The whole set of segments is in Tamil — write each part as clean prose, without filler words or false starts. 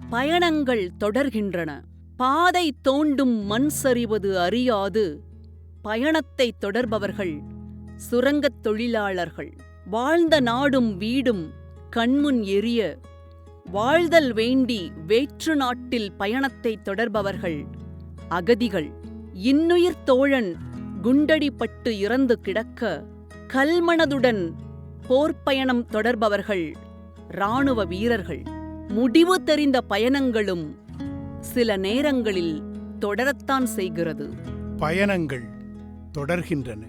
பயணங்கள் தொடர்கின்றன. பாதை தோண்டும் மண் சரிவது அறியாது பயணத்தைத் தொடர்பவர்கள் சுரங்கத் தொழிலாளர்கள். வாழ்ந்த நாடும் வீடும் கண்முன் எரிய வாழ்தல் வேண்டி வேற்று நாட்டில் பயணத்தைத் தொடர்பவர்கள் அகதிகள். இன்னுயிர் தோழன் குண்டடிபட்டு இறந்து கிடக்க கல்மனதுடன் போர்ப்பயணம் தொடர்பவர்கள் இராணுவ வீரர்கள். முடிவு தெரிந்த பயணங்களும் சில நேரங்களில் தொடரத்தான் செய்கிறது. பயணங்கள் தொடர்கின்றன.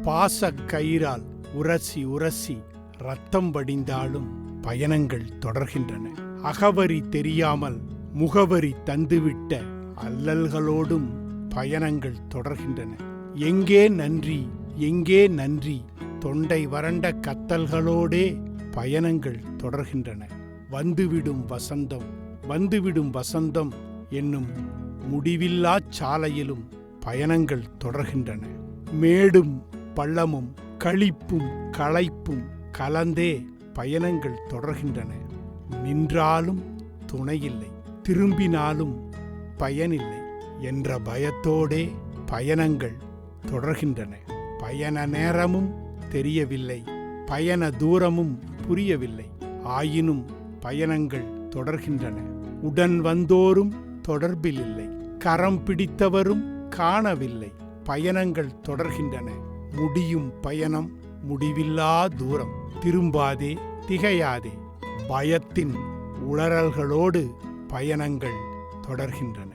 பாசக் கயிறால் உரசி உரசி இரத்தம் வடிந்தாலும் பயணங்கள் தொடர்கின்றன. அகவரி தெரியாமல் முகவரி தந்துவிட்ட அல்லல்களோடும் பயணங்கள் தொடர்கின்றன. எங்கே நன்றி எங்கே நன்றி தொண்டை வறண்ட கத்தல்களோடே பயணங்கள் தொடர்கின்றன. வந்துவிடும் வசந்தம் வந்துவிடும் வசந்தம் என்னும் முடிவில்லாச் சாலையிலும் பயணங்கள் தொடர்கின்றன. மேடும் பள்ளமும் களிப்பும் களைப்பும் கலந்தே பயணங்கள் தொடர்கின்றன. நின்றாலும் துணையில்லை, திரும்பினாலும் பயனில்லை என்ற பயத்தோடே பயணங்கள் தொடர்கின்றன. பயண நேரமும் தெரியவில்லை, பயண தூரமும் புரியவில்லை. ஆயினும் பயணங்கள் தொடர்கின்றன. உடன் வந்தோரும் தொடர்பில் இல்லை, கரம் பிடித்தவரும் காணவில்லை. பயணங்கள் தொடர்கின்றன. முடியும் பயணம் முடிவில்லா தூரம். திரும்பாதே திகையாதே பயத்தின் உளறல்களோடு பயணங்கள் தொடர்கின்றன.